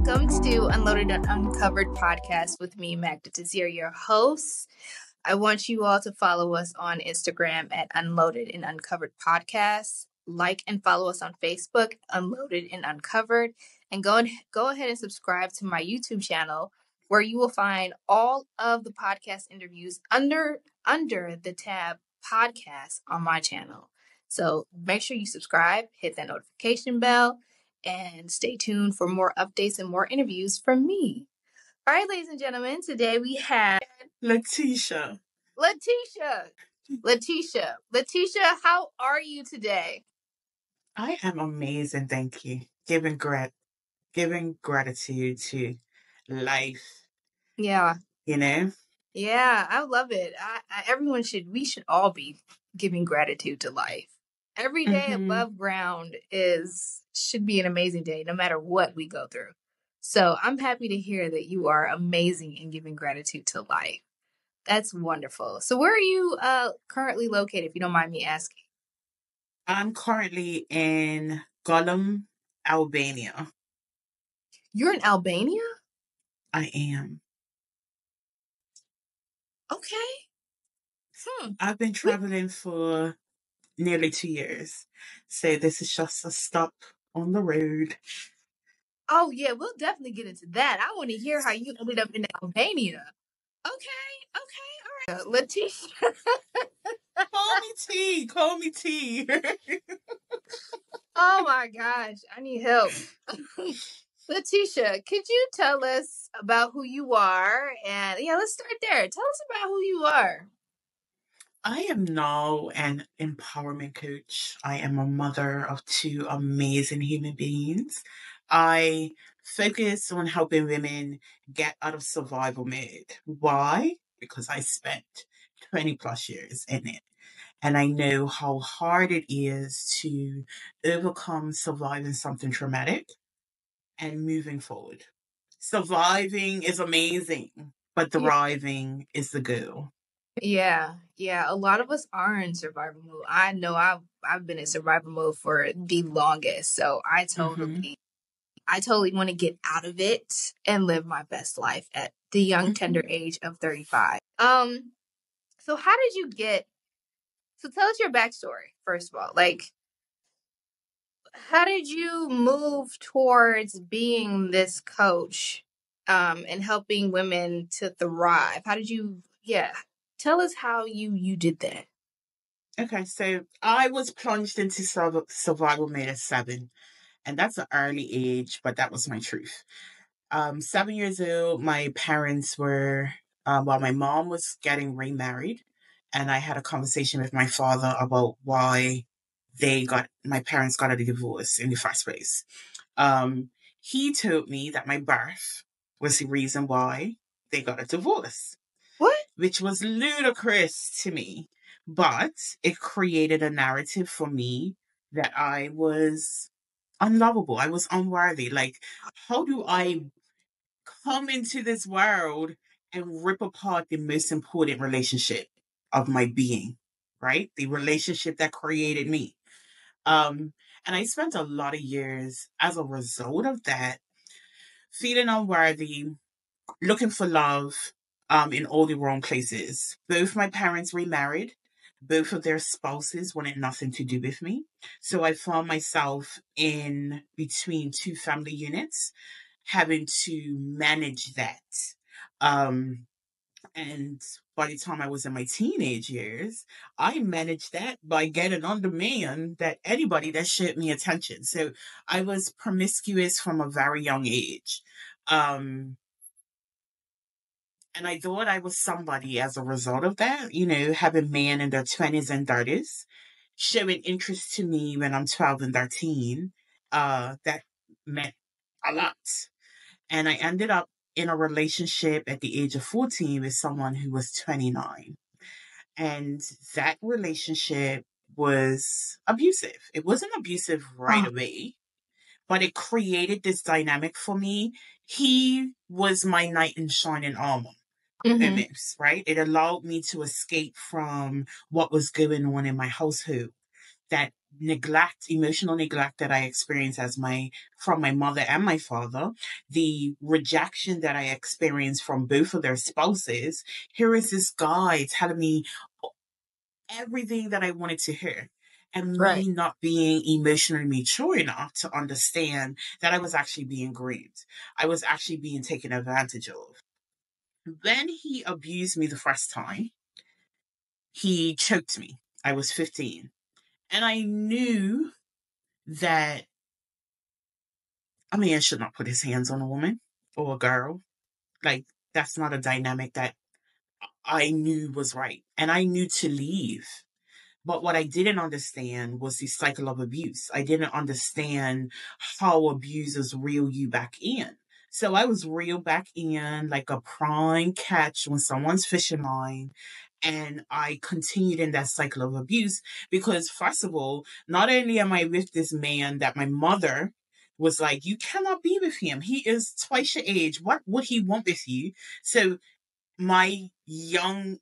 welcome to Unloaded and Uncovered podcast with me, Leticia, your host. I want you all to follow us on Instagram at Unloaded and Uncovered Podcast. Like and follow us on Facebook, Unloaded and Uncovered. And go ahead and subscribe to my YouTube channel, where you will find all of the podcast interviews under the tab podcast on my channel. So make sure you subscribe, hit that notification bell, and stay tuned for more updates and more interviews from me. All right, ladies and gentlemen, today we have Leticia. Leticia, how are you today? I am amazing, thank you. Giving gratitude to life. Yeah. You know? Yeah, I love it. We should all be giving gratitude to life. Every day above ground should be an amazing day, no matter what we go through. So I'm happy to hear that you are amazing in giving gratitude to life. That's wonderful. So where are you currently located, if you don't mind me asking? I'm currently in Gollum, Albania. You're in Albania? I am. Okay. I've been traveling for nearly 2 years. So this is just a stop on the road. Oh, yeah, we'll definitely get into that. I want to hear how you ended up in Albania. Okay, all right. Leticia. Call me T. Oh my gosh, I need help. Leticia, could you tell us about who you are? And yeah, let's start there. Tell us about who you are. I am now an empowerment coach. I am a mother of 2 amazing human beings. I focus on helping women get out of survival mode. Why? Because I spent 20 plus years in it. And I know how hard it is to overcome surviving something traumatic and moving forward. Surviving is amazing, but thriving is the goal. Yeah. A lot of us are in survival mode. I know I've been in survival mode for the longest, so I totally want to get out of it and live my best life at the young tender age of 35. So how did you get? So tell us your backstory first of all. Like, how did you move towards being this coach, and helping women to thrive? How did you? Yeah, tell us how you did that. Okay, so I was plunged into survival mode at 7, and that's an early age, but that was my truth. 7 years old, my parents were, my mom was getting remarried, and I had a conversation with my father about why my parents got a divorce in the first place. He told me that my birth was the reason why they got a divorce. What? Which was ludicrous to me. But it created a narrative for me that I was unlovable. I was unworthy. Like, how do I come into this world and rip apart the most important relationship of my being, right? The relationship that created me. And I spent a lot of years as a result of that, feeling unworthy, looking for love, in all the wrong places. Both my parents remarried. Both of their spouses wanted nothing to do with me. So I found myself in between 2 family units, having to manage that. And by the time I was in my teenage years, I managed that by getting on demand that anybody that showed me attention. So I was promiscuous from a very young age. And I thought I was somebody as a result of that, having men in their 20s and 30s showing interest to me when I'm 12 and 13. That meant a lot. And I ended up in a relationship at the age of 14 with someone who was 29. And that relationship was abusive. It wasn't abusive right away, but it created this dynamic for me. He was my knight in shining armor. Right? It allowed me to escape from what was going on in my household. That neglect, emotional neglect that I experienced as my from my mother and my father, the rejection that I experienced from both of their spouses, here is this guy telling me everything that I wanted to hear. And Right. me not being emotionally mature enough to understand that I was actually being grieved. I was actually being taken advantage of. When he abused me the first time, he choked me. I was 15. And I knew that a man should not put his hands on a woman or a girl. Like, that's not a dynamic that I knew was right. And I knew to leave. But what I didn't understand was the cycle of abuse. I didn't understand how abusers reel you back in. So I was reeled back in like a prime catch on someone's fishing line. And I continued in that cycle of abuse because, first of all, not only am I with this man that my mother was like, you cannot be with him. He is twice your age. What would he want with you? So my young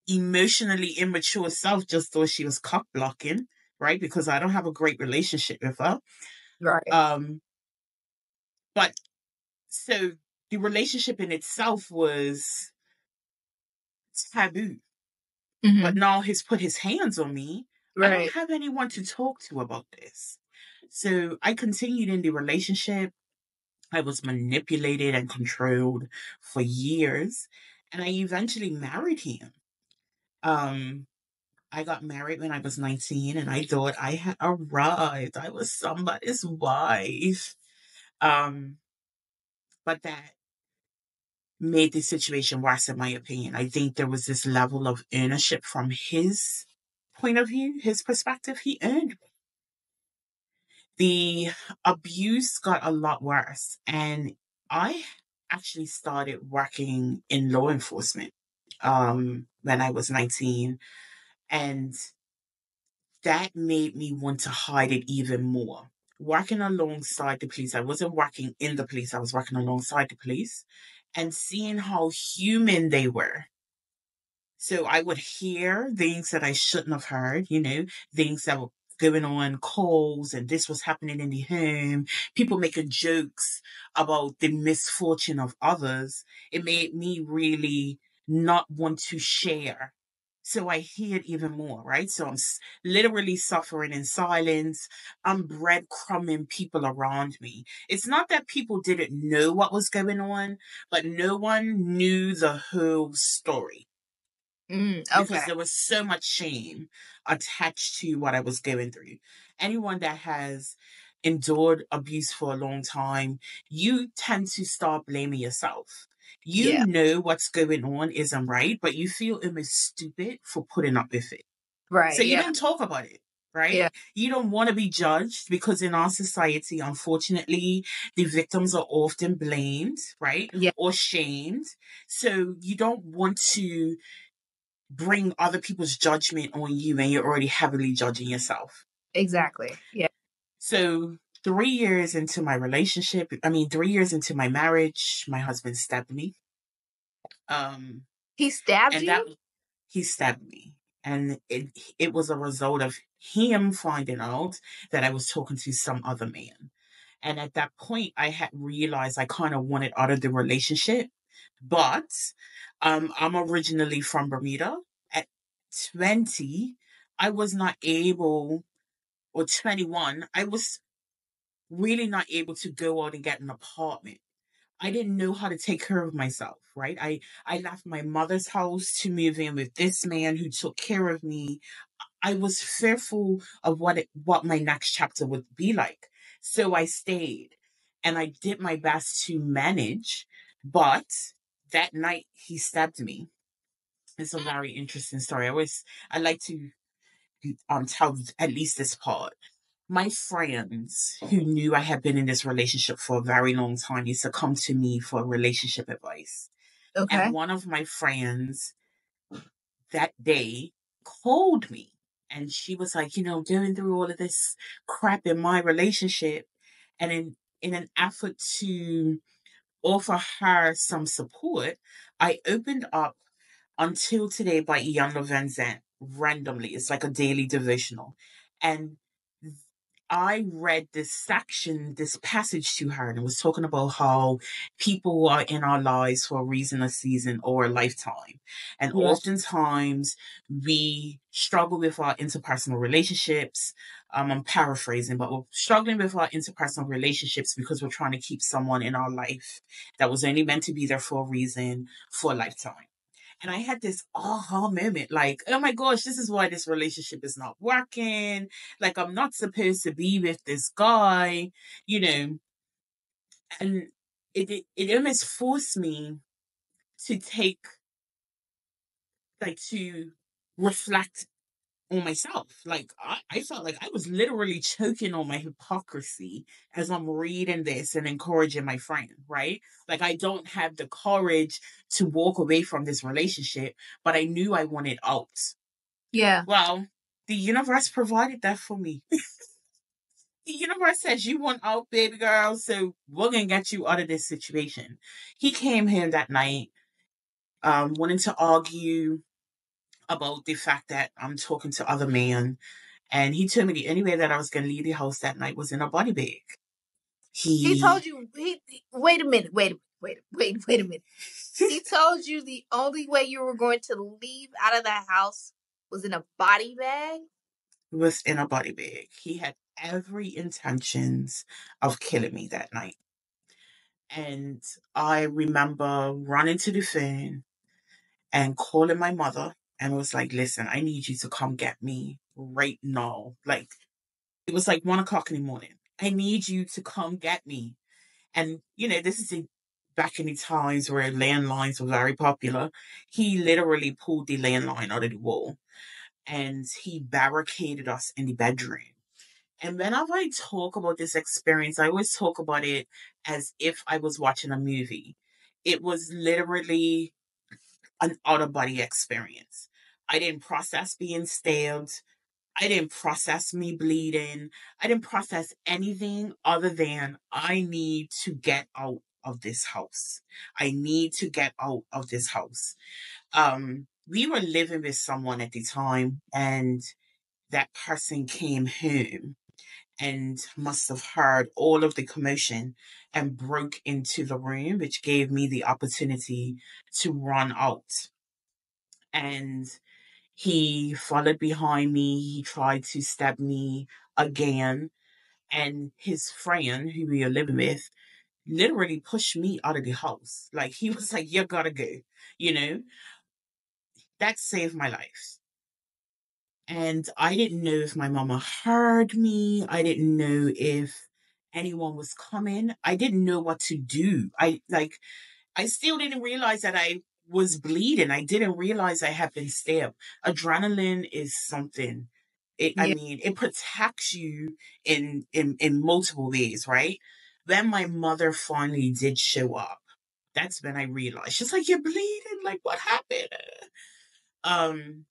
emotionally immature self just thought she was cock blocking, right? Because I don't have a great relationship with her. Right. Um, but so the relationship in itself was taboo. But Mm-hmm. now he's put his hands on me. I don't Right. have anyone to talk to about this. So I continued in the relationship. I was manipulated and controlled for years. And I eventually married him. Um, I got married when I was 19 and I thought I had arrived. I was somebody's wife. Um, but that made the situation worse, in my opinion. I think there was this level of ownership from his point of view, his perspective. He earned the abuse got a lot worse. And I actually started working in law enforcement when I was 19. And that made me want to hide it even more. Working alongside the police, I wasn't working in the police, I was working alongside the police and seeing how human they were. So I would hear things that I shouldn't have heard, things that were going on, calls, and this was happening in the home, people making jokes about the misfortune of others. It made me really not want to share. So I hear it even more, right? So I'm literally suffering in silence. I'm breadcrumbing people around me. It's not that people didn't know what was going on, but no one knew the whole story because Okay. there was so much shame attached to what I was going through. Anyone that has endured abuse for a long time, you tend to start blaming yourself. You Yeah. know what's going on isn't right, but you feel almost stupid for putting up with it. So Right. you Yeah. don't talk about it, right? Yeah. You don't want to be judged because in our society, unfortunately, the victims are often blamed, right? Yeah. Or shamed. So you don't want to bring other people's judgment on you when you're already heavily judging yourself. Exactly. Yeah. So 3 years into my relationship, I mean 3 years into my marriage, my husband stabbed me. Um He stabbed and that you? he stabbed me. And it was a result of him finding out that I was talking to some other man. And at that point I had realized I kind of wanted out of the relationship. But I'm originally from Bermuda. At 20, I was not able, or 21, I was really not able to go out and get an apartment. I didn't know how to take care of myself, right? I left my mother's house to move in with this man who took care of me. I was fearful of what my next chapter would be like. So I stayed and I did my best to manage, but that night he stabbed me. It's a very interesting story. I like to tell at least this part. My friends who knew I had been in this relationship for a very long time used to come to me for relationship advice. And Okay. one of my friends that day called me and she was like, going through all of this crap in my relationship. And in an effort to offer her some support, I opened up Until Today by Ian Van Zandt randomly. It's like a daily devotional. And I read this section, this passage to her, and it was talking about how people are in our lives for a reason, a season, or a lifetime. And Yeah. oftentimes we struggle with our interpersonal relationships. I'm paraphrasing, but we're struggling with our interpersonal relationships because we're trying to keep someone in our life that was only meant to be there for a reason, for a lifetime. And I had this aha moment like, oh my gosh, this is why this relationship is not working. Like, I'm not supposed to be with this guy, you know. And it almost forced me to take, like, to reflect on myself. Like, I felt like I was literally choking on my hypocrisy as I'm reading this and encouraging my friend, right? Like, I don't have the courage to walk away from this relationship, but I knew I wanted out. Yeah. Well, the universe provided that for me. The universe says you want out, baby girl, so we're gonna get you out of this situation. He came here that night, wanting to argue about the fact that I'm talking to other men. And he told me the only way that I was gonna leave the house that night was in a body bag. He He told you wait a minute, wait a minute. He told you the only way you were going to leave out of the house was in a body bag? was in a body bag. He had every intentions of killing me that night. And I remember running to the phone and calling my mother and was like, listen, I need you to come get me right now. Like, it was like 1 o'clock in the morning. I need you to come get me. And, this is back in the times where landlines were very popular. He literally pulled the landline out of the wall and he barricaded us in the bedroom. And whenever I talk about this experience, I always talk about it as if I was watching a movie. It was literally an out of body experience. I didn't process being stabbed. I didn't process me bleeding. I didn't process anything other than I need to get out of this house. I need to get out of this house. We were living with someone at the time, and that person came home and must have heard all of the commotion and broke into the room, which gave me the opportunity to run out. And he followed behind me. He tried to stab me again. And his friend, who we were living with, literally pushed me out of the house. Like, he was like, you gotta go. You know, that saved my life. And I didn't know if my mama heard me. I didn't know if anyone was coming. I didn't know what to do. I still didn't realize that I was bleeding. I didn't realize I had been stabbed. Adrenaline is something. I Yeah. mean, it protects you in multiple ways, right? When my mother finally did show up, that's when I realized. She's like, "You're bleeding. Like, what happened?" Um,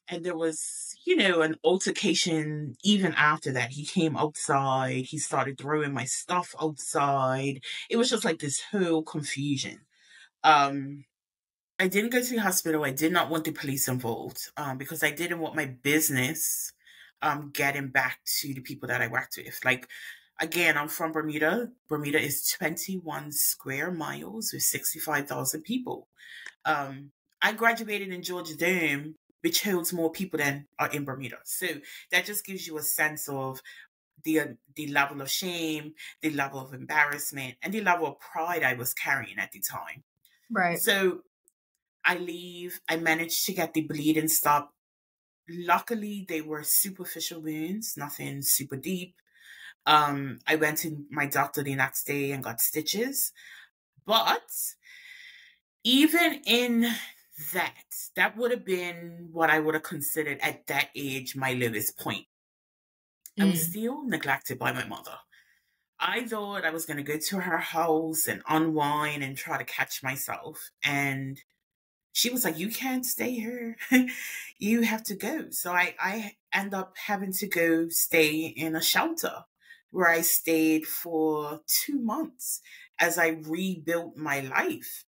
and there was, an altercation even after that. He came outside. He started throwing my stuff outside. It was just like this whole confusion. Um, I didn't go to the hospital. I did not want the police involved because I didn't want my business getting back to the people that I worked with. Like, again, I'm from Bermuda. Bermuda is 21 square miles with 65,000 people. Um, I graduated in Georgia Dome, which holds more people than are in Bermuda. So that just gives you a sense of the level of shame, the level of embarrassment, and the level of pride I was carrying at the time. Right. So I leave. I managed to get the bleeding stopped. Luckily, they were superficial wounds, nothing super deep. I went to my doctor the next day and got stitches. But even in that, that would have been what I would have considered at that age my lowest point. I was Mm. still neglected by my mother. I thought I was going to go to her house and unwind and try to catch myself. And she was like, you can't stay here. You have to go. So I end up having to go stay in a shelter where I stayed for 2 months as I rebuilt my life.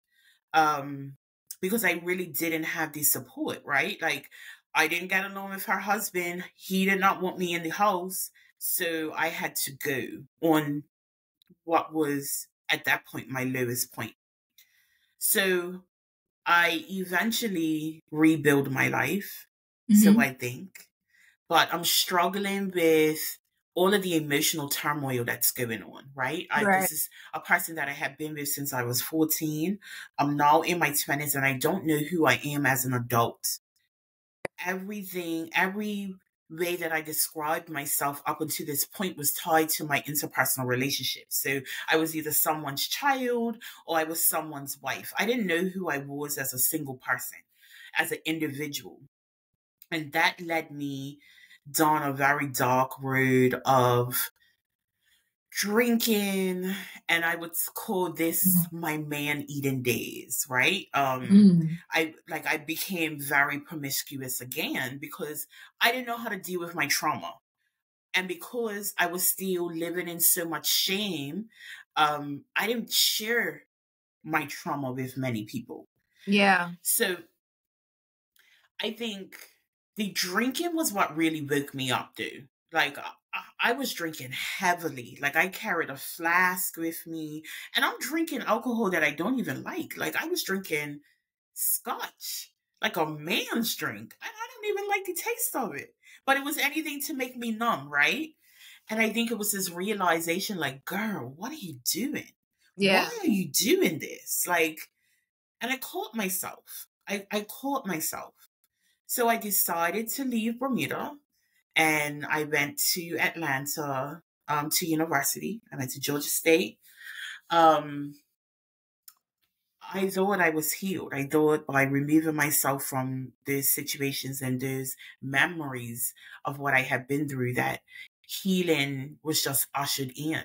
Um, because I really didn't have the support, right? Like, I didn't get along with her husband. He did not want me in the house. So I had to go on what was at that point my lowest point. So I eventually rebuild my life. So Hmm. I think, but I'm struggling with all of the emotional turmoil that's going on, right? Right. This is a person that I have been with since I was 14. I'm now in my 20s and I don't know who I am as an adult. Everything, every way that I described myself up until this point was tied to my interpersonal relationships. So I was either someone's child or I was someone's wife. I didn't know who I was as a single person, as an individual. And that led me down a very dark road of drinking, and I would call this my man eating days, right? Mm. I became very promiscuous again because I didn't know how to deal with my trauma. And because I was still living in so much shame, I didn't share my trauma with many people. Yeah. So I think the drinking was what really woke me up, dude. Like, I was drinking heavily. Like, I carried a flask with me, and I'm drinking alcohol that I don't even like. Like, I was drinking scotch, like a man's drink. And I don't even like the taste of it. But it was anything to make me numb, right? And I think it was this realization like, girl, what are you doing? Why Yeah. are you doing this? Like, and I caught myself. I caught myself. So I decided to leave Bermuda and I went to Atlanta to university. I went to Georgia State. Um, I thought I was healed. I thought by removing myself from those situations and those memories of what I had been through, that healing was just ushered in.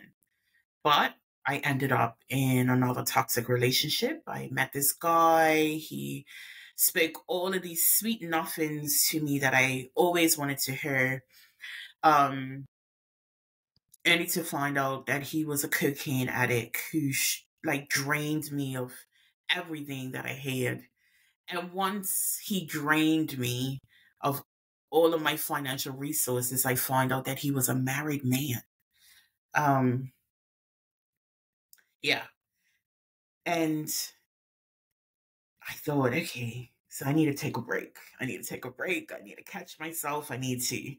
But I ended up in another toxic relationship. I met this guy. He spoke all of these sweet nothings to me that I always wanted to hear. Um, only to find out that he was a cocaine addict who like drained me of everything that I had. And once he drained me of all of my financial resources, I found out that he was a married man. Um, yeah. And I thought, okay, so I need to take a break. I need to take a break. I need to catch myself. I need to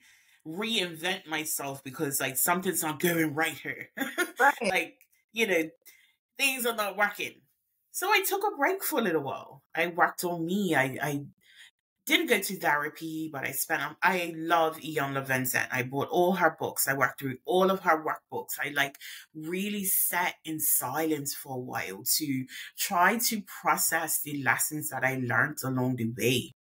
reinvent myself because like something's not going right here. Right. Like, you know, things are not working. So I took a break for a little while. I worked on me. I didn't go to therapy, but I love Ian Levinson. I bought all her books. I worked through all of her workbooks. I like really sat in silence for a while to try to process the lessons that I learned along the way.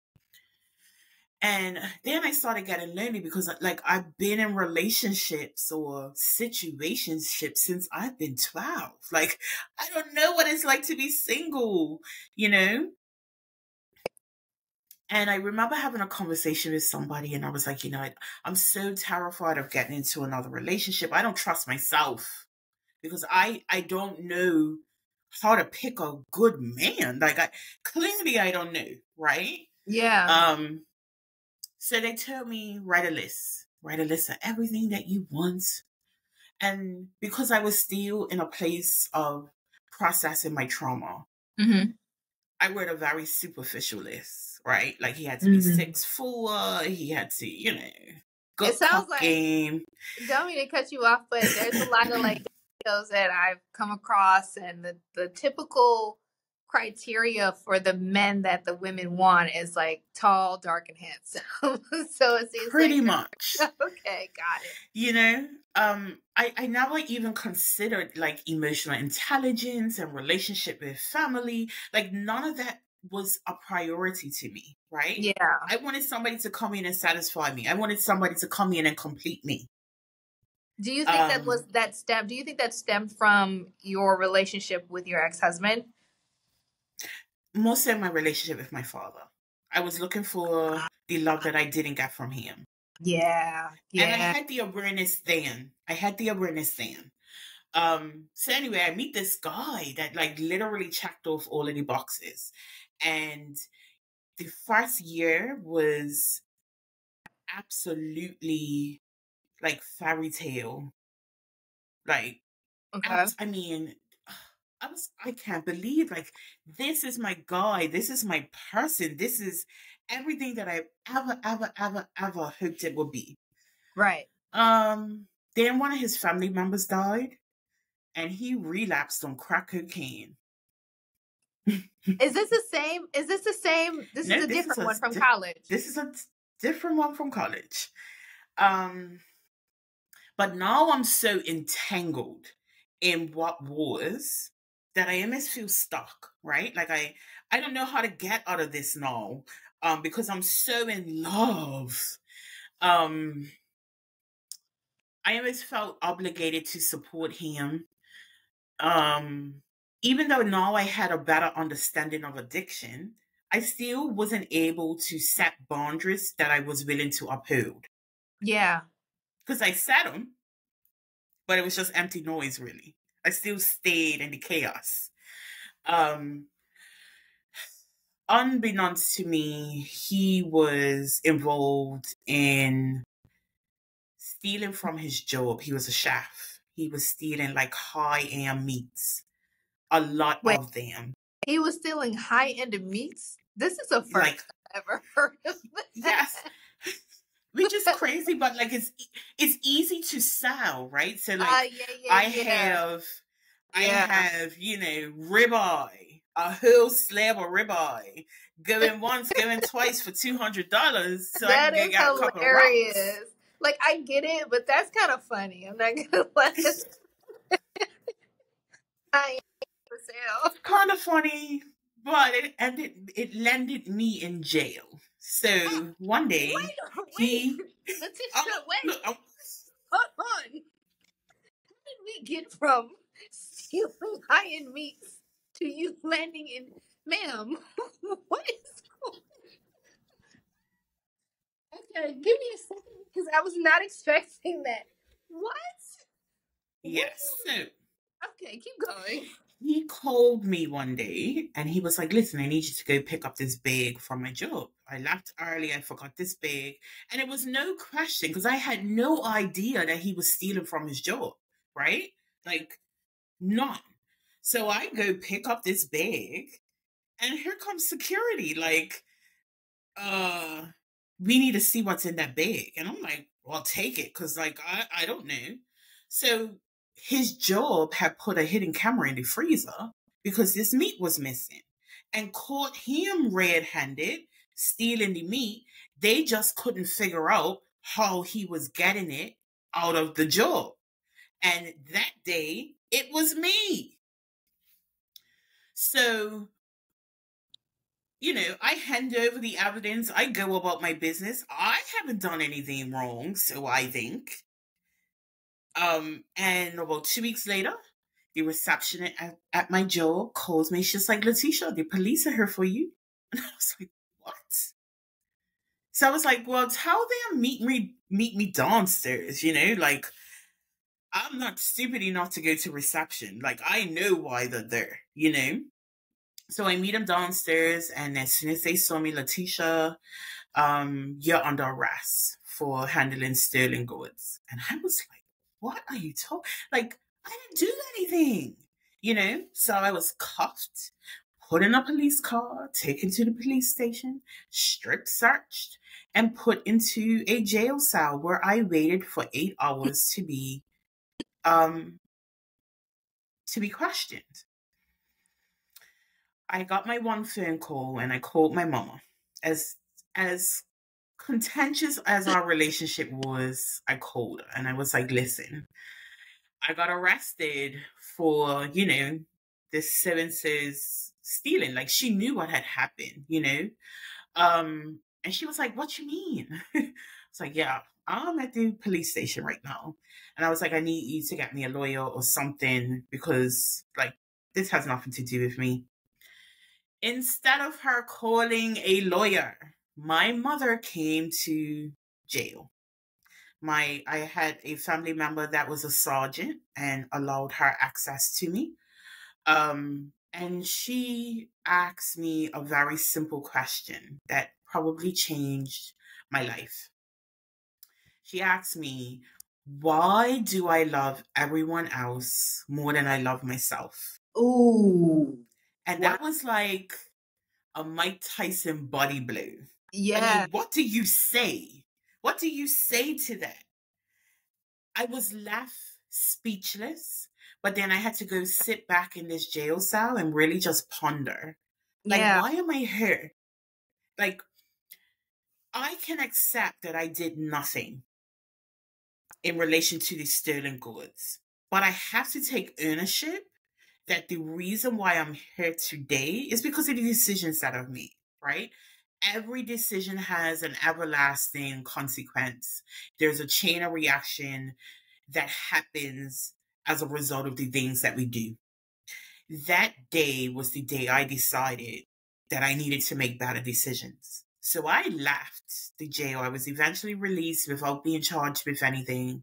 And then I started getting lonely because like I've been in relationships or situationships since I've been 12. Like I don't know what it's like to be single, you know? And I remember having a conversation with somebody, and I was like, I'm so terrified of getting into another relationship. I don't trust myself because I don't know how to pick a good man. Like I don't know, right? Yeah. Um, so they told me write a list of everything that you want. And because I was still in a place of processing my trauma, Hmm. I wrote a very superficial list, right? Like he had to be Hmm. 6'4", he had to, It good sounds cock like, game. don't mean to cut you off, but there's a lot of like videos that I've come across, and the typical criteria for the men that the women want is like tall, dark, and handsome. So it seems Pretty like much. okay, got it. You know, I never even considered like emotional intelligence and relationship with family. Like none of that was a priority to me, right? Yeah. I wanted somebody to come in and satisfy me. I wanted somebody to come in and complete me. Do you think that was Um, that stem? Do you think that stemmed from your relationship with your ex-husband? More so my relationship with my father. I was looking for the love that I didn't get from him. Yeah, And I yeah. had the awareness then. I had the awareness then. So anyway, I meet this guy that like literally checked off all of the boxes. And the first year was absolutely like fairy tale. Like, Okay. I mean, I can't believe, like, this is my guy, this is my person, this is everything that I ever hoped it would be. Right. Um, then one of his family members died, and he relapsed on crack cocaine. Is this the same? Is this the same? This is No, a different one from college. this is a different one from college. Um, but now I'm so entangled in what was that I almost feel stuck, right? Like I don't know how to get out of this now. Because I'm so in love. Um, I always felt obligated to support him. Um, Even though now I had a better understanding of addiction, I still wasn't able to set boundaries that I was willing to uphold. Yeah. Because I set them, but it was just empty noise, really. I still stayed in the chaos. Um, Unbeknownst to me, he was involved in stealing from his job. He was a chef. He was stealing like high end meats, a lot Wait, of them. he was stealing high-end meats? This is a Like, first I've ever heard of yes, that. which is crazy, but like it's easy to sell, right? So like Yeah, yeah, I yeah. have I Yeah. have, ribeye, a whole slab of ribeye, going once, going twice for $200 so I can That go is get a couple of rocks. hilarious. Like, I get it, but that's kind of funny. I'm not gonna lie. I am for sale. Kind of funny, but it landed me in jail. Oh, So one day wait, he Letitia, look, wait, hold on. How did we get from stealing high-end meats to you landing in, ma'am? What is going? Okay, give me a second because I was not expecting that. What? What? yes. So Okay, keep going. he called me one day and he was like, listen, I need you to go pick up this bag from my job. I left early, I forgot this bag. And it was no question because I had no idea that he was stealing from his job, right? Like, none. So I go pick up this bag and here comes security. Like, uh, we need to see what's in that bag. And I'm like, well, take it. Cause like, I don't know. So his job had put a hidden camera in the freezer because this meat was missing and caught him red handed stealing the meat. They just couldn't figure out how he was getting it out of the job. And that day it was me. So I hand over the evidence. I go about my business. I haven't done anything wrong, so I think. And about 2 weeks later, the receptionist at my job calls me. She's like, Leticia, the police are here for you. And I was like, what? So I was like, well, tell them meet me downstairs, like I'm not stupid enough to go to reception. Like I know why they're there. So I meet them downstairs, and as soon as they saw me, Leticia, you're under arrest for handling stolen goods. And I was like, what are you talking? Like, I didn't do anything. So I was cuffed, put in a police car, taken to the police station, strip searched, and put into a jail cell where I waited for 8 hours um to be questioned. I got my one phone call and I called my mama. As contentious as our relationship was, I called her and I was like, listen, I got arrested for, this Sevences stealing. Like she knew what had happened. And she was like, what you mean? I was like, yeah, I'm at the police station right now. And I was like, I need you to get me a lawyer or something because like this has nothing to do with me. Instead of her calling a lawyer, my mother came to jail. I had a family member that was a sergeant and allowed her access to me. And she asked me a very simple question that probably changed my life. She asked me, why do I love everyone else more than I love myself? Ooh. And Wow. that was like a Mike Tyson body blow. I Yeah. mean, what do you say? What do you say to that? I was left speechless, but then I had to go sit back in this jail cell and really just ponder. Like, Yeah. why am I here? Like, I can accept that I did nothing in relation to these stolen goods, but I have to take ownership that the reason why I'm here today is because of the decisions that I've made, right? Every decision has an everlasting consequence. There's a chain of reaction that happens as a result of the things that we do. That day was the day I decided that I needed to make better decisions. So I left the jail. I was eventually released without being charged with anything.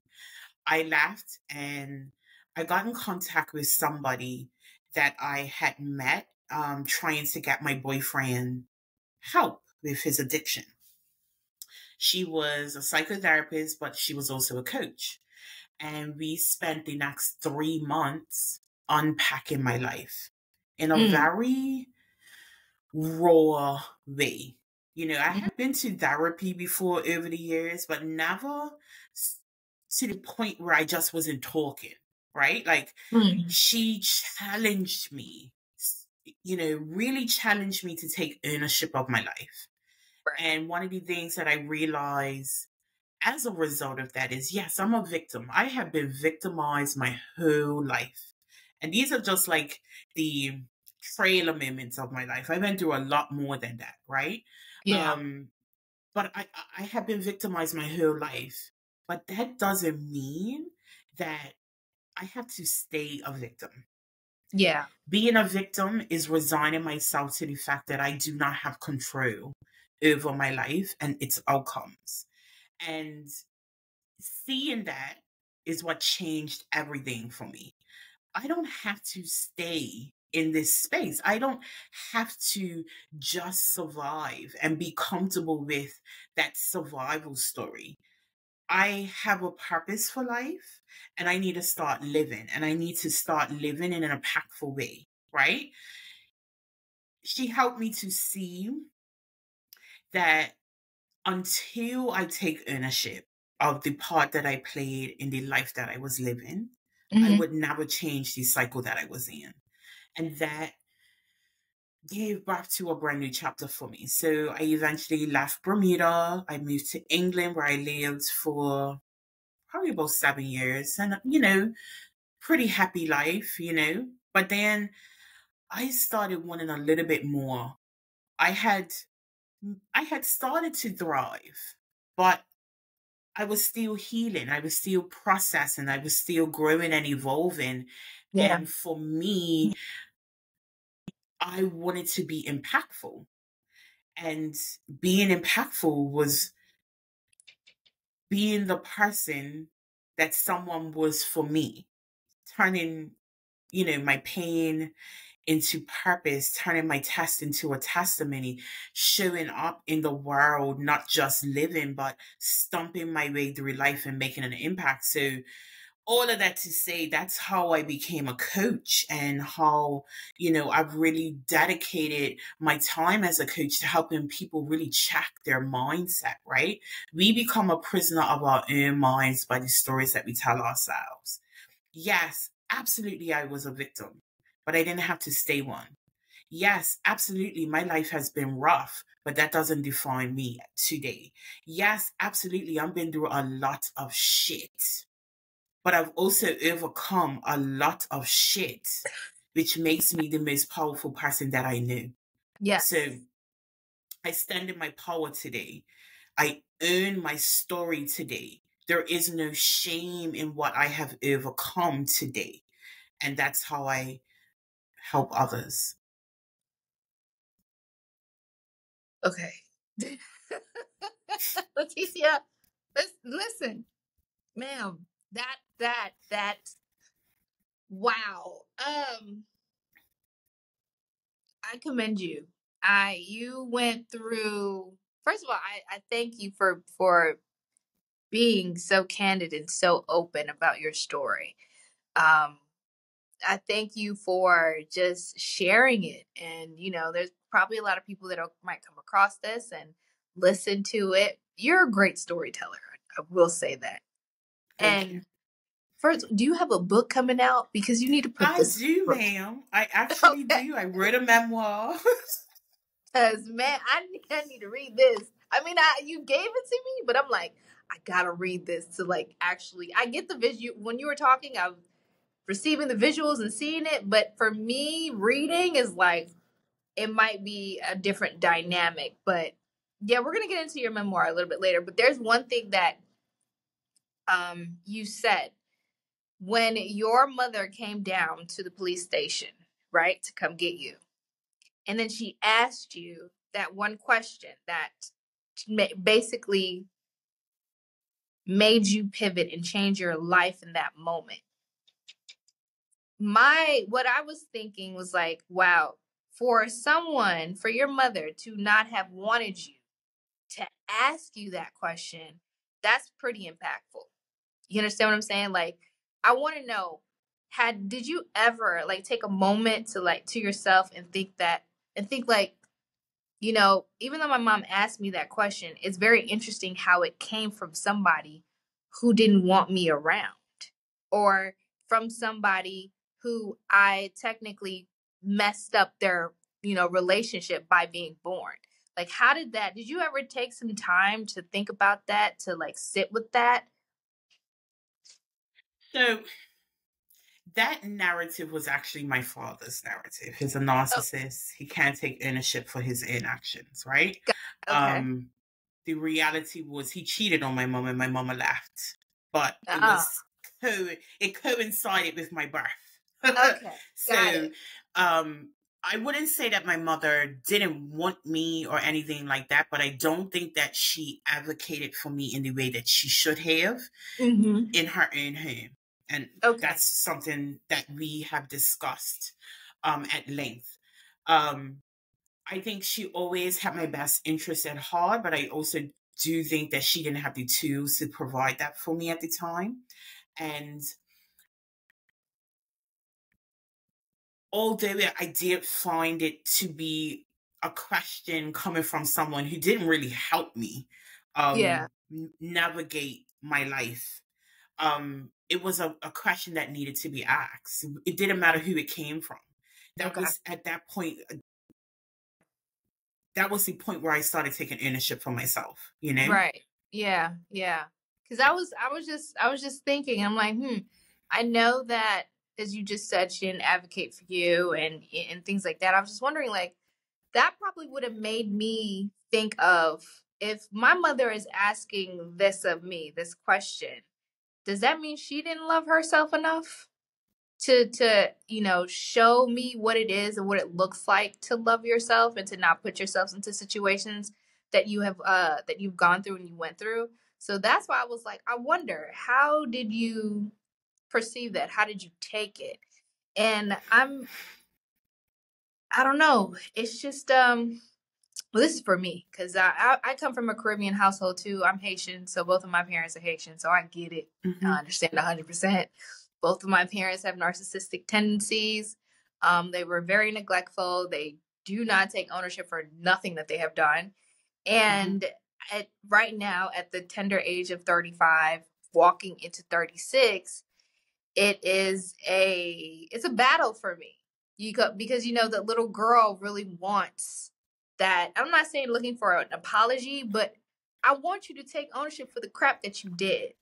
I left and I got in contact with somebody that I had met trying to get my boyfriend help with his addiction. She was a psychotherapist, but she was also a coach. And we spent the next 3 months unpacking my life in a Mm. very raw way. You know, I Mm. had been to therapy before over the years, but never to the point where I just wasn't talking, right? Like Mm. she challenged me, really challenged me to take ownership of my life. Right. And one of the things that I realized as a result of that is yes, I'm a victim. I have been victimized my whole life. And these are just like the trailer moments of my life. I've been through a lot more than that, right? Yeah. Um, but I have been victimized my whole life. But that doesn't mean that I have to stay a victim. Yeah. Being a victim is resigning myself to the fact that I do not have control over my life and its outcomes. And seeing that is what changed everything for me. I don't have to stay in this space. I don't have to just survive and be comfortable with that survival story. I have a purpose for life and I need to start living and I need to start living in an impactful way, right? She helped me to see that until I take ownership of the part that I played in the life that I was living, I Hmm. would never change the cycle that I was in. And that gave birth to a brand new chapter for me. So I eventually left Bermuda. I moved to England where I lived for probably about 7 years and, pretty happy life. But then I started wanting a little bit more. I had I had started to thrive, but I was still healing. I was still processing. I was still growing and evolving. Yeah. And for me, I wanted to be impactful. And being impactful was being the person that someone was for me, turning, my pain into purpose, turning my test into a testimony, showing up in the world, not just living, but stomping my way through life and making an impact. So all of that to say that's how I became a coach and how, I've really dedicated my time as a coach to helping people really check their mindset, right? We become a prisoner of our own minds by the stories that we tell ourselves. Yes, absolutely, I was a victim, but I didn't have to stay one. Yes, absolutely, my life has been rough, but that doesn't define me today. Yes, absolutely, I've been through a lot of shit, but I've also overcome a lot of shit, which makes me the most powerful person that I know. So Yes. I stand in my power today. I earn my story today. There is no shame in what I have overcome today. And that's how I help others. Okay. Leticia, listen, ma'am. That. Wow. I commend you. You went through. First of all, I thank you for being so candid and so open about your story. Um, I thank you for just sharing it. And, there's probably a lot of people that might come across this and listen to it. You're a great storyteller. I will say that. Thank you. And first, do you have a book coming out? Because you need to put I this do, book. ma'am. I actually Okay. do. I wrote a memoir. Because, man, I need to read this. I mean, you gave it to me, but I'm like, I gotta read this to like actually. I get the visual when you were talking. I'm receiving the visuals and seeing it, but for me, reading is like it might be a different dynamic. But yeah, we're gonna get into your memoir a little bit later. But there's one thing that you said when your mother came down to the police station, right, to come get you, and then she asked you that one question that basically made you pivot and change your life in that moment. What I was thinking was like, wow, for your mother to not have wanted you to ask you that question, that's pretty impactful. You understand what I'm saying? Like, I want to know, did you ever like take a moment to like to yourself and think like, even though my mom asked me that question, it's very interesting how it came from somebody who didn't want me around, or from somebody who I technically messed up their, relationship by being born. Like, did you ever take some time to think about that, to like sit with that? So that narrative was actually my father's narrative. He's a Oh, narcissist. He can't take ownership for his inactions, right? okay. Um, the reality was he cheated on my mom and my mama left. But Ah, it coincided with my birth. okay. Got So it. I wouldn't say that my mother didn't want me or anything like that, but I don't think that she advocated for me in the way that she should have Mm-hmm. in her own home. And Okay. that's something that we have discussed at length. Um, I think she always had my best interest at heart, but I also do think that she didn't have the tools to provide that for me at the time. And although I did find it to be a question coming from someone who didn't really help me Yeah. navigate my life, it was a question that needed to be asked. It didn't matter who it came from. That Okay. was at that point. That was the point where I started taking ownership for myself. You know. Right. Yeah. Yeah. Because I was just thinking. I'm like, I know that, as you just said, she didn't advocate for you and things like that. I was just wondering, like, that probably would have made me think of, if my mother is asking this of me, this question, does that mean she didn't love herself enough to show me what it is and what it looks like to love yourself and to not put yourselves into situations that you've gone through and you went through. So that's why I was like, I wonder, how did you perceive that? How did you take it? And I don't know, it's just well, this is for me because I come from a Caribbean household too. I'm Haitian, so both of my parents are Haitian, so I get it. Hmm. I understand 100%. Both of my parents have narcissistic tendencies. They were very neglectful. They do not take ownership for nothing that they have done. Hmm. And right now, at the tender age of 35, walking into 36, it's a battle for me. Because the little girl really wants that. I'm not saying looking for an apology, but I want you to take ownership for the crap that you did.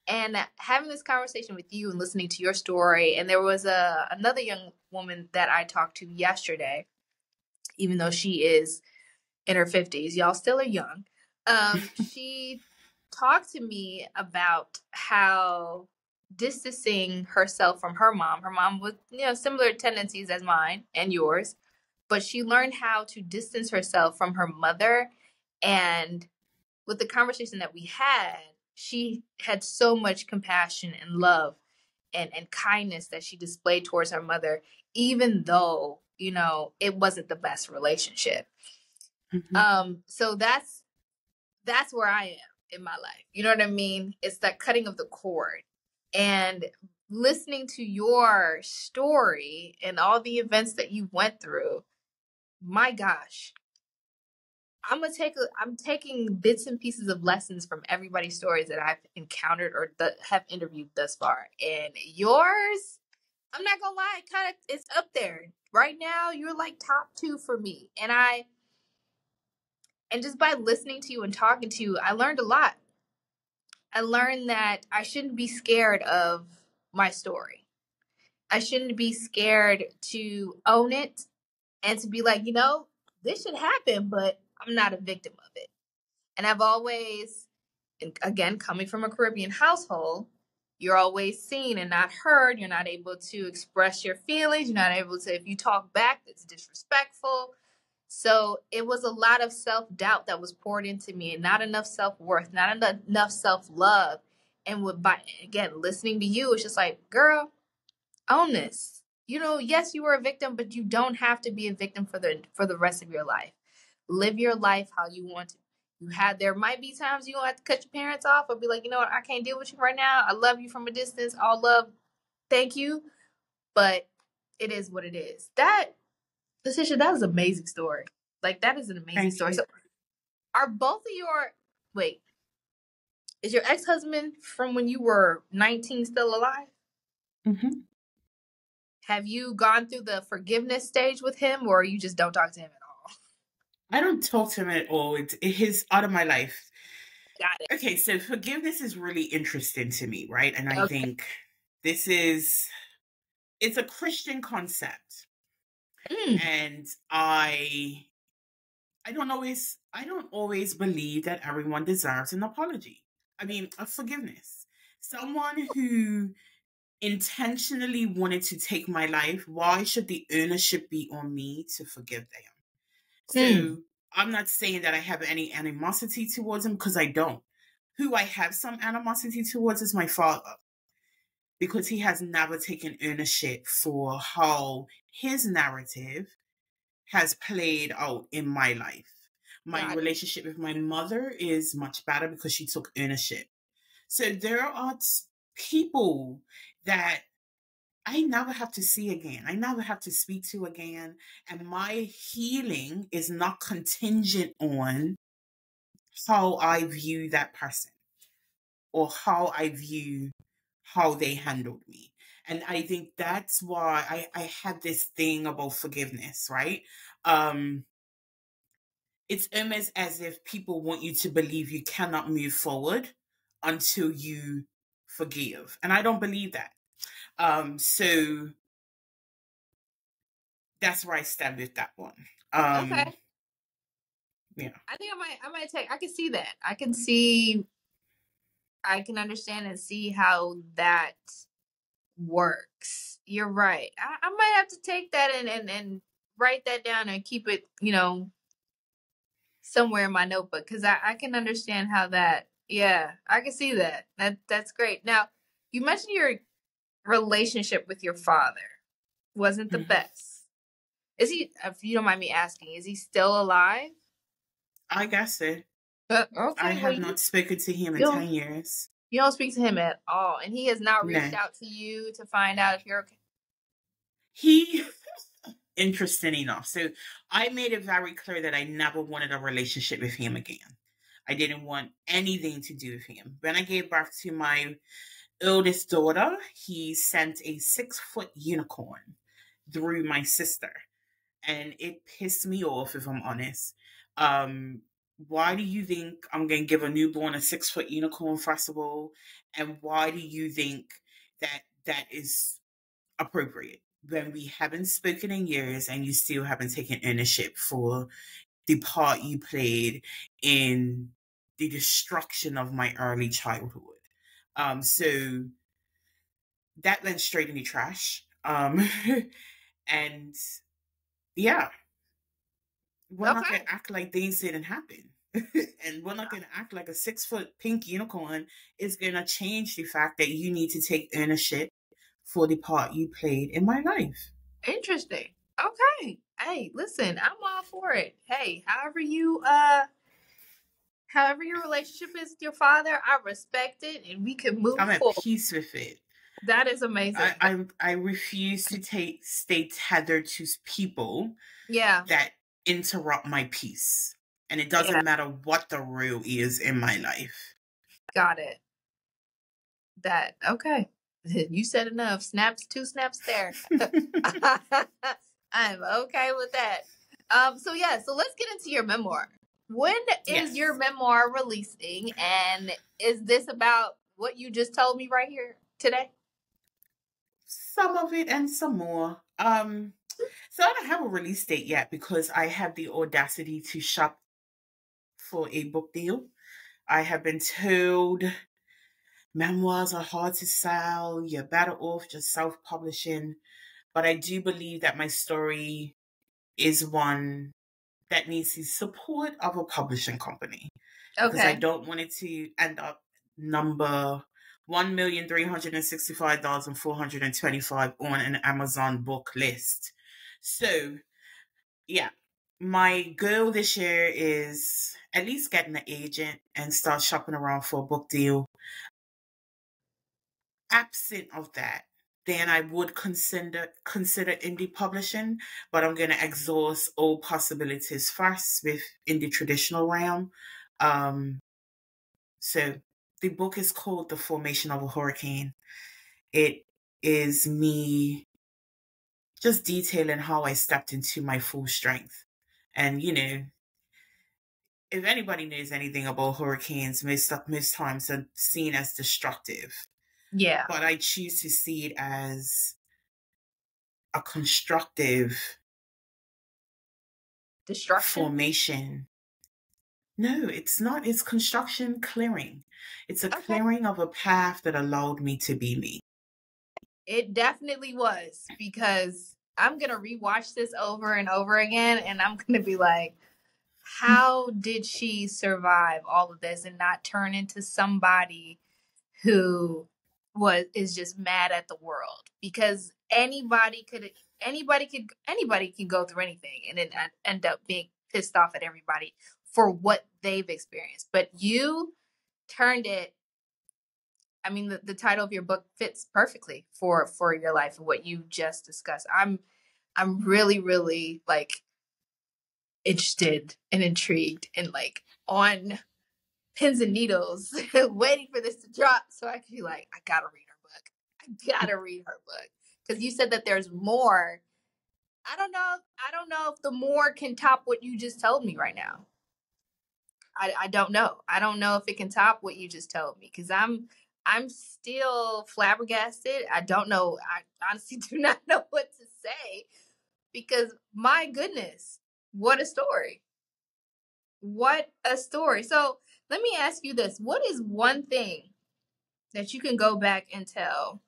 And having this conversation with you and listening to your story, and there was another young woman that I talked to yesterday, even though she is in her 50s, y'all still are young. She talked to me about how distancing herself from her mom with similar tendencies as mine and yours, but she learned how to distance herself from her mother. And with the conversation that we had, she had so much compassion and love and kindness that she displayed towards her mother, even though it wasn't the best relationship. Hmm. So that's where I am. in my life. You know what I mean? It's that cutting of the cord. And listening to your story and all the events that you went through, my gosh, I'm taking bits and pieces of lessons from everybody's stories that I've encountered or that have interviewed thus far. And yours, I'm not gonna lie, it's up there. Right now, you're like top two for me. And just by listening to you and talking to you, I learned a lot. I learned that I shouldn't be scared of my story. I shouldn't be scared to own it and to be like, this should happen, but I'm not a victim of it. And I've always, and again, coming from a Caribbean household, you're always seen and not heard. You're not able to express your feelings. You're not able to, if you talk back, it's disrespectful. So it was a lot of self doubt that was poured into me, and not enough self worth, not enough self love. And by again listening to you, it's just like, girl, own this. Yes, you were a victim, but you don't have to be a victim for the rest of your life. Live your life how you want to. There might be times you gonna have to cut your parents off or be like, you know what, I can't deal with you right now. I love you from a distance. All love, thank you. But it is what it is. Leticia, that was an amazing story. Like, that is an amazing Thank story. you. So are both of your wait, is your ex-husband from when you were 19 still alive? Hmm. Have you gone through the forgiveness stage with him, or you just don't talk to him at all? I don't talk to him at all. He's out of my life. Got it. Okay, so forgiveness is really interesting to me, right? And I Okay. think this is it's a Christian concept. Mm, And I don't always believe that everyone deserves an apology. I mean, a forgiveness. Someone who intentionally wanted to take my life, why should the ownership be on me to forgive them? mm, So I'm not saying that I have any animosity towards him because I don't. Who I have some animosity towards is my father because he has never taken ownership for how his narrative has played out in my life. My got it. relationship with my mother is much better because she took ownership. So there are people that I never have to see again. I never have to speak to again. And my healing is not contingent on how I view that person or how I view how they handled me. And I think that's why I had this thing about forgiveness, right? Um, it's almost as if people want you to believe you cannot move forward until you forgive. And I don't believe that. So that's where I stand with that one. Um, Okay. yeah. I think I might take, I can see that. I can understand and see how that works. You're right. I might have to take that and write that down and keep it, somewhere in my notebook, because I can understand how that, yeah, I can see that. That's great. Now, you mentioned your relationship with your father wasn't the Mhm. best. Is he, if you don't mind me asking, is he still alive? I guess it. I Okay, well, have not spoken to him you in don't 10 years. you don't speak to him at all, and he has not reached No. out to you to find out if you're okay. He, interesting enough. So I made it very clear that I never wanted a relationship with him again. I didn't want anything to do with him. When I gave birth to my oldest daughter, he sent a 6 foot unicorn through my sister. And it pissed me off, if I'm honest. Um, why do you think I'm going to give a newborn a 6 foot unicorn, first of all? And why do you think that that is appropriate when we haven't spoken in years and you still haven't taken ownership for the part you played in the destruction of my early childhood? So that went straight in the trash. And yeah, we're not going Okay, to act like things didn't happen. And we're not going to act like a 6 foot pink unicorn is going to change the fact that you need to take ownership for the part you played in my life. interesting. Okay, hey, listen, I'm all for it. Hey, however however your relationship is with your father, I respect it, and we can move I'm at forward. peace with it. That is I, amazing. I I refuse to stay tethered to people Yeah, that interrupt my peace. And it yeah, doesn't matter what the rule is in my life. got it. That okay. You said enough. Snaps, two snaps there. I'm okay with that. So yeah, so let's get into your memoir. When is your Yes. memoir releasing, and is this about what you just told me right here today? Some of it and some more. So I don't have a release date yet because I have the audacity to shop for a book deal. I have been told memoirs are hard to sell, you're better off just self publishing. But I do believe that my story is one that needs the support of a publishing company because I Okay. don't want it to end up number 1,365,425 on an Amazon book list. So, yeah, my goal this year is at least getting an agent and start shopping around for a book deal. Absent of that, then I would consider indie publishing, but I'm going to exhaust all possibilities first with in the traditional realm. Um, so the book is called The Formation of a Hurricane. It is me just detailing how I stepped into my full strength. And if anybody knows anything about hurricanes, most times they're seen as destructive. Yeah. But I choose to see it as a constructive Destruction. formation. No, it's not. It's construction clearing. It's a Okay. clearing of a path that allowed me to be me. It definitely was, because I'm gonna rewatch this over and over again, and I'm gonna be like, how did she survive all of this and not turn into somebody who was is just mad at the world? Because anybody can go through anything and then end up being pissed off at everybody for what they've experienced. But you turned it. I mean, the title of your book fits perfectly for your life and what you just discussed. I'm really, really like interested and intrigued and like on pins and needles waiting for this to drop so I can be like, I gotta read her book. I gotta read her book. Because you said that there's more. I don't know if the more can top what you just told me right now. I don't know. I don't know if it can top what you just told me, because I'm still flabbergasted. I don't know. I honestly do not know what to say, because my goodness, what a story. What a story. So let me ask you this. What is one thing that you can go back and tell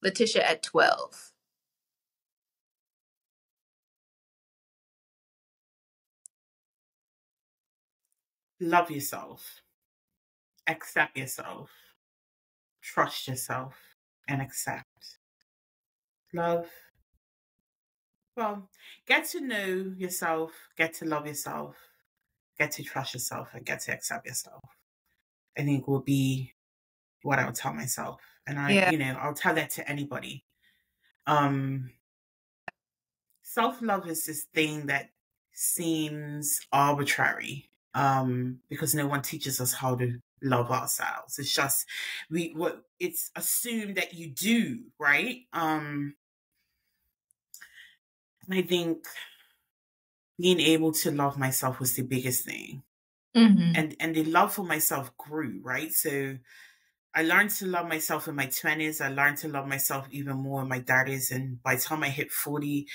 Leticia at 12? Love yourself, accept yourself, trust yourself, and accept. Love. Well, get to know yourself, get to love yourself, get to trust yourself, and get to accept yourself. I think will be what I would tell myself. And Yeah. I'll tell that to anybody. Um, Self love is this thing that seems arbitrary because no one teaches us how to love ourselves. It's just it's assumed that you do, right? And I think being able to love myself was the biggest thing. Mm-hmm. And the love for myself grew, right? So I learned to love myself in my 20s. I learned to love myself even more in my 30s. And by the time I hit 40,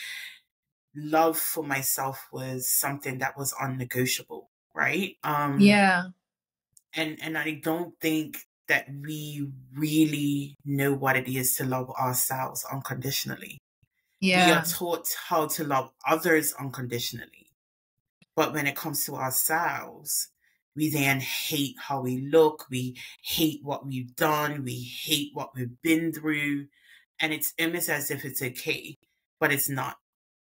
love for myself was something that was unnegotiable, right? Yeah. And I don't think that we really know what it is to love ourselves unconditionally. We are Yeah. taught how to love others unconditionally. But when it comes to ourselves, we then hate how we look, we hate what we've done, we hate what we've been through, and it's almost as if it's okay, but it's not.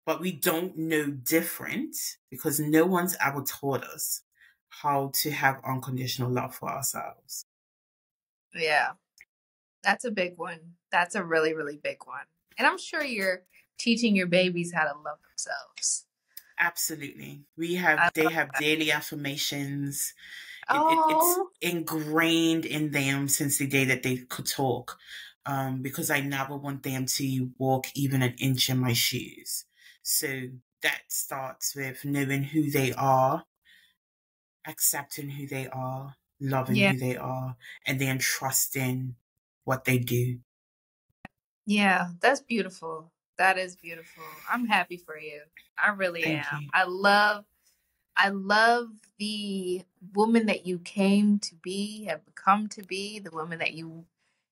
But we don't know different because no one's ever taught us. how to have unconditional love for ourselves. Yeah, that's a big one. That's a really, really big one. And I'm sure you're teaching your babies how to love themselves. Absolutely. I They love have that. daily affirmations. It's Oh, ingrained in them since the day that they could talk. Because I never want them to walk even an inch in my shoes. So that starts with knowing who they are, accepting who they are, loving yeah. who they are, and then trusting what they do. Yeah, that's beautiful. That is beautiful. I'm happy for you. I really Thank am. you. I love the woman that you came to be, have become to be, the woman that you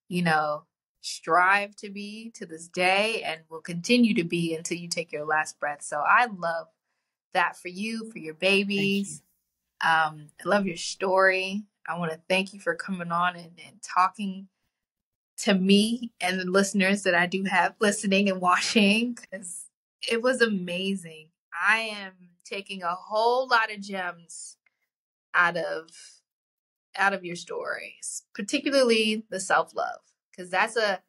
know, strive to be to this day and will continue to be until you take your last breath. So I love that for you, for your Thank you. babies. I love your story. I want to thank you for coming on and talking to me and the listeners that I do have listening and watching because it was amazing. I am taking a whole lot of gems out of your stories, particularly the self-love, because that's a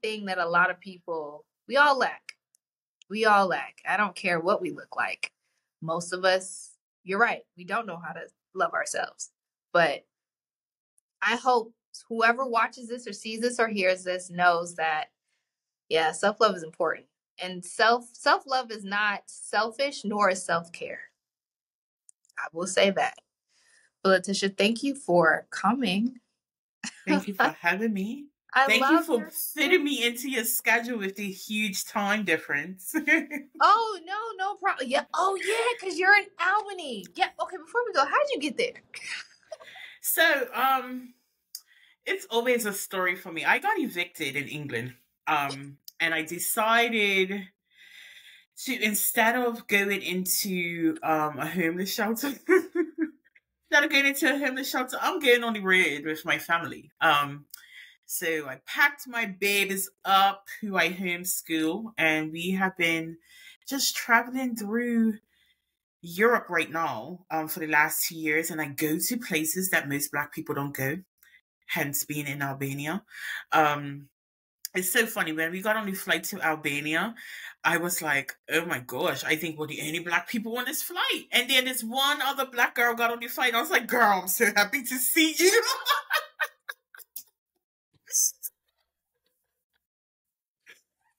thing that a lot of people we all lack. We all lack. I don't care what we look like. Most of us, you're right, we don't know how to love ourselves. But I hope whoever watches this or sees this or hears this knows that yeah, self-love is important. And self-love is not selfish nor is self-care. I will say that. But Leticia, thank you for coming. Thank you for having me. I Thank you love for your fitting me into your schedule with the huge time difference. Oh no, no problem. Yeah. Oh yeah, because you're in Albany. Yeah. Okay. Before we go, how'd you get there? So, it's always a story for me. I got evicted in England. And I decided to, instead of going into a homeless shelter, instead of going into a homeless shelter, I'm going on the road with my family. So I packed my babies up, who I homeschool, and we have been just traveling through Europe right now for the last 2 years. And I go to places that most Black people don't go, hence being in Albania. Um, it's so funny. When we got on the flight to Albania, I was like, oh my gosh, I think we're the only Black people on this flight. And then this one other Black girl got on the flight. I was like, girl, I'm so happy to see you.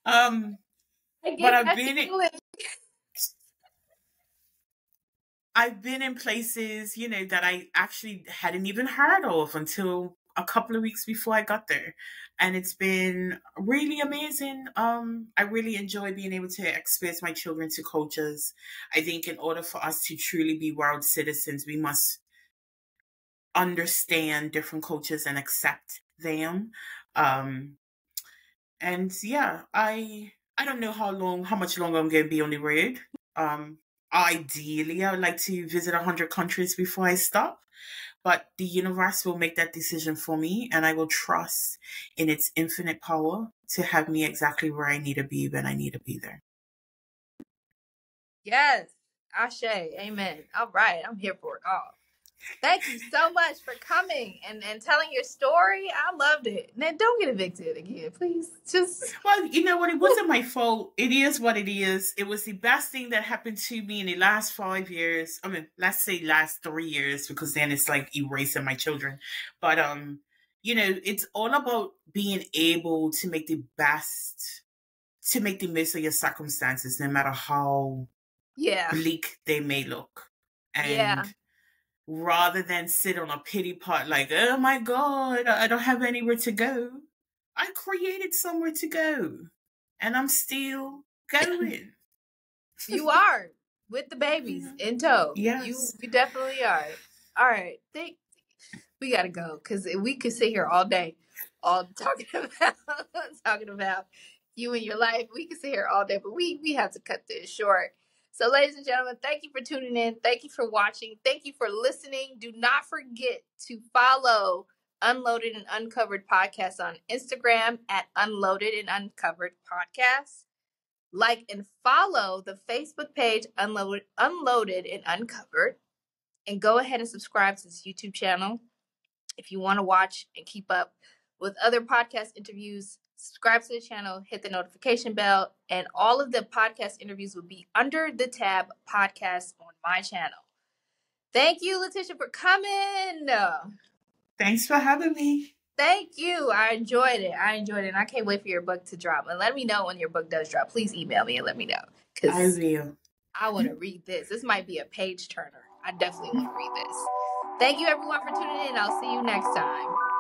um, I but get that feeling. I've been in places, that I actually hadn't even heard of until a couple of weeks before I got there. And it's been really amazing. I really enjoy being able to expose my children to cultures. I think in order for us to truly be world citizens, we must understand different cultures and accept them. Um, and yeah, I don't know how much longer I'm going to be on the road. Um, Ideally, I would like to visit 100 countries before I stop, but the universe will make that decision for me, and I will trust in its infinite power to have me exactly where I need to be when I need to be there. Yes. Ashe. Amen. All right. I'm here for it all. Thank you so much for coming and telling your story. I loved it. Now don't get evicted again, please. Just Well, you know what? It wasn't my fault. It is what it is. It was the best thing that happened to me in the last 5 years. I mean, let's say last 3 years, because then it's like erasing my children. But it's all about being able to make to make the most of your circumstances, no matter how yeah. bleak they may look. Yeah. And rather than sit on a pity pot like, oh my God, I don't have anywhere to go, I created somewhere to go. And I'm still going. You are with the babies Yeah. in tow. You Yes. you definitely are. All right. We gotta go because we could sit here all day, all talking about talking about you and your life. We could sit here all day, but we have to cut this short. So, ladies and gentlemen, thank you for tuning in. Thank you for watching. Thank you for listening. Do not forget to follow Unloaded and Uncovered Podcast on Instagram at Unloaded and Uncovered Podcast. Like and follow the Facebook page Unloaded and Uncovered. And go ahead and subscribe to this YouTube channel. If you want to watch and keep up with other podcast interviews, subscribe to the channel, hit the notification bell, and all of the podcast interviews will be under the tab podcast on my channel. Thank you, Leticia, for coming. Thanks for having me. Thank you. I enjoyed it. And I can't wait for your book to drop. And let me know when your book does drop. Please email me and let me know. I will. I want to read this. This might be a page turner. I definitely want to read this. Thank you, everyone, for tuning in. I'll see you next time.